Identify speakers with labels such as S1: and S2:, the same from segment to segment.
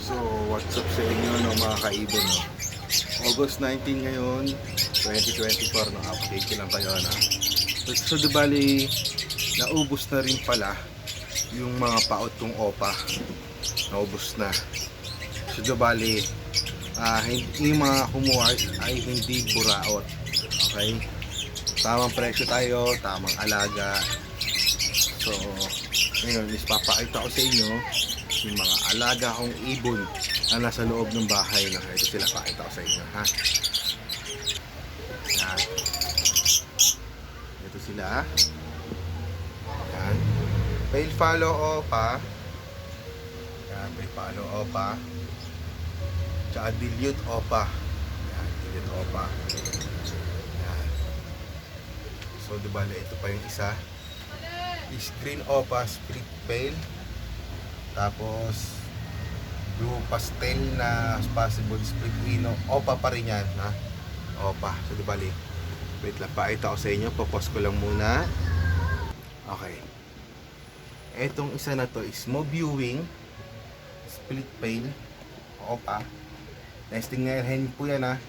S1: So, what's up sa inyo no, mga kaibon no? August 19 ngayon, 2024 no, update ko lang kayo na. So, bali, naubos na rin pala yung mga paot kong opa. Naubos na. So, bali, yung mga kumuha ay hindi buraot. Okay? Tamang presyo tayo, tamang alaga. So, ngayon is papakita ko sa inyo yung mga alaga kong ibon na nasa loob ng bahay na ito sila, pakita ko sa inyo ha. Yan. Ito sila. Yan. Pale follow opa. Yan, pale follow opa. Tsaka dilute opa. Yan, dilute opa. Yan. So, diba ito pa yung isa. Screen opa, split pale. Tapos blue pastel na possible split wino. Opa pa rin yan ha. Opa. So dibali, wait lang, pakita ko sa inyo. Papos ko lang muna. Okay. Etong isa na to is mo viewing split pale opa. Nesting na hen po yan ha.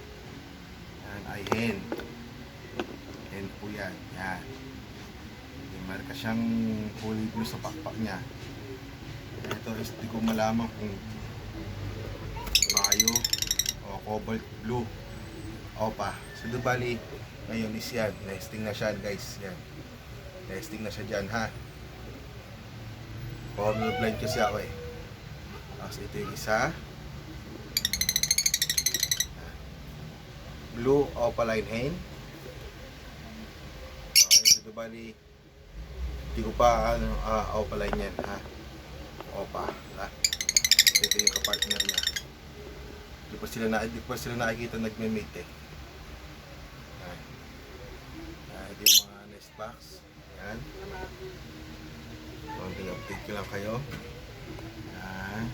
S1: Yan ay hen. Hen po yan. Yan. Marka siyang kulay blue sa pakpak niya. Ito is di ko malaman kung bayo o cobalt blue opa. So bali ngayon is yan, nesting na siya guys. Yan, nesting na siya dyan ha. Formula blind kasi ako eh. Tapos ito yung isa, blue opaline hen. Okay, so bali di ko pa opaline yan ha. Opa, ha? Ito yung kapartner niya. Di pa sila nakikita nagme-mate eh. Yan. Ito yung mga nest box. Yan. So, update ko lang kayo. Yan.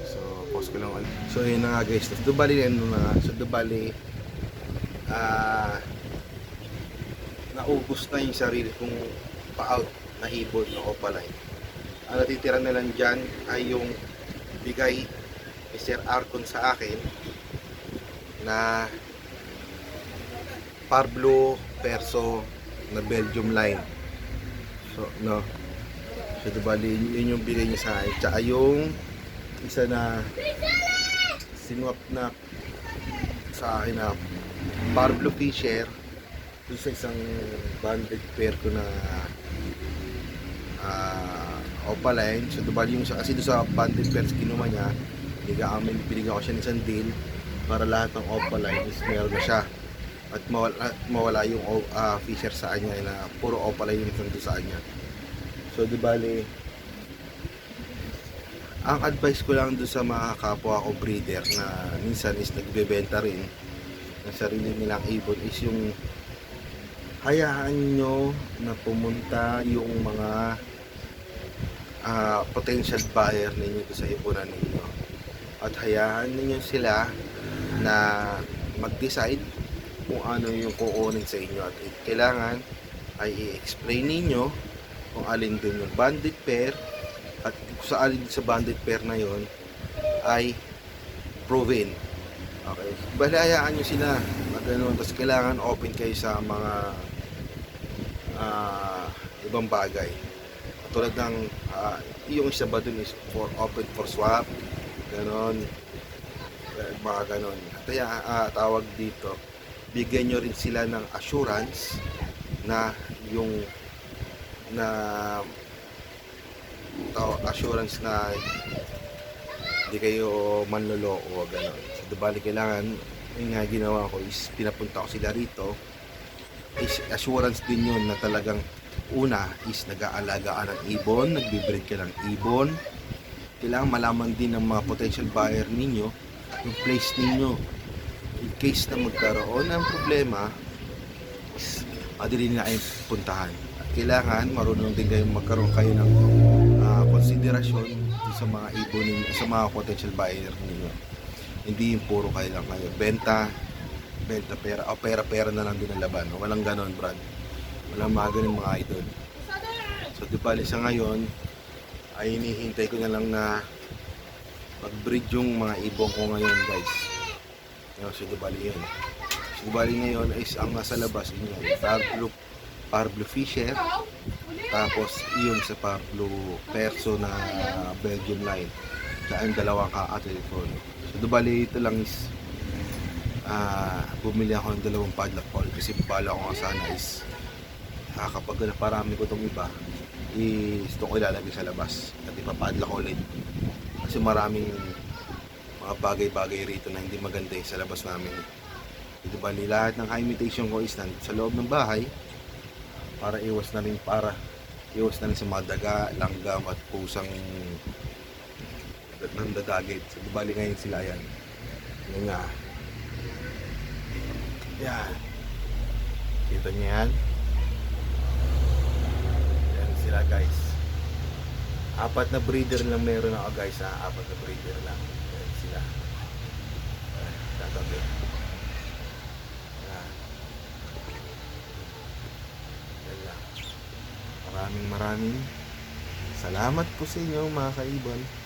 S1: So, pause ko lang ulit. So, yun na nga guys. So, bali naubos na yung sarili kong pa-out na ibon na opaline. Ang natitira na lang dyan ay yung bigay ni Sir Arcon sa akin na Parblo Perso na Belgium line. So, no. So, bali, yun yung bigay niya sa akin. Tsaka yung isa na sinwap na sa akin na Parblo Fisher sa isang banded pair ko na opaline. So bali yung kasi doon sa banded pairs kinuha niya, binigyan ko siya ng isang deal para lahat ng opaline is meron na siya at mawala yung fisher sa kanya na puro opaline yung nandun sa kanya. So bali ang advice ko lang doon sa mga kapwa ko breeder na minsan is nagbebenta rin ng sarili nilang ibon is yung hayaan nyo na pumunta yung mga potential buyer ninyo sa ipunan ninyo at hayaan ninyo sila na mag-decide kung ano yung kukunin sa inyo at kailangan ay i-explain ninyo kung alin dun yung banded pair at kung sa alin sa banded pair na yon ay proven. Okay, bali hayaan nyo sila ganun. Tapos kailangan open kayo sa mga ibang bagay. Tulad ng yung isa ba dun is for open for swap, ganon, mga ganon. Kaya tawag dito, bigyan nyo rin sila ng assurance na yung assurance na hindi kayo manloloko, ganon. So, bali kailangan, yung nga ginawa ko is pinapunta ko sila rito, is assurance din yun na talagang una is nag-aalaga ka ng ibon, nagbe-breed ka ng ibon. Kailangan malaman din ng mga potential buyer ninyo yung place ninyo in case na magkaroon ng problema is madali na kayong puntahan. At kailangan marunong din kayo magkaroon kayo ng konsiderasyon sa mga ibon ninyo, sa mga potential buyer ninyo. Hindi yung puro kayo lang kayo benta pera o pera na lang din ang laban. Walang ganon, Brad. Walang mga ganun mga idol. So di bali sa ngayon ay hinihintay ko na lang na mag-breed yung mga ibong ko ngayon guys. So di bali yun. So di bali ngayon is ang nasa labas yun yan, Parblo Fisher, tapos yung sa Parblo Perso na Belgium line, daan dalawang ka-athlete. So di bali ito lang is bumili ako ng dalawang padlock ball kasi bala ko nga sana is kapag naparami ko itong iba gusto ko ilalagay sa labas at ipapadlock ulit kasi maraming mga bagay-bagay rito na hindi maganda sa labas namin. Ito bali lahat ng imitation ko is sa loob ng bahay para iwas na rin sa mga daga, langgam at pusang nandadagit. So di bali ngayon sila yan. Yan nga. Yan. Kita niyo yan? Yan sila guys. 4 na breeder lang meron ako guys ha. 4 na breeder lang. Yan sila. Tatabi. Yan. Yan lang. Maraming salamat po sa inyo mga kaibon.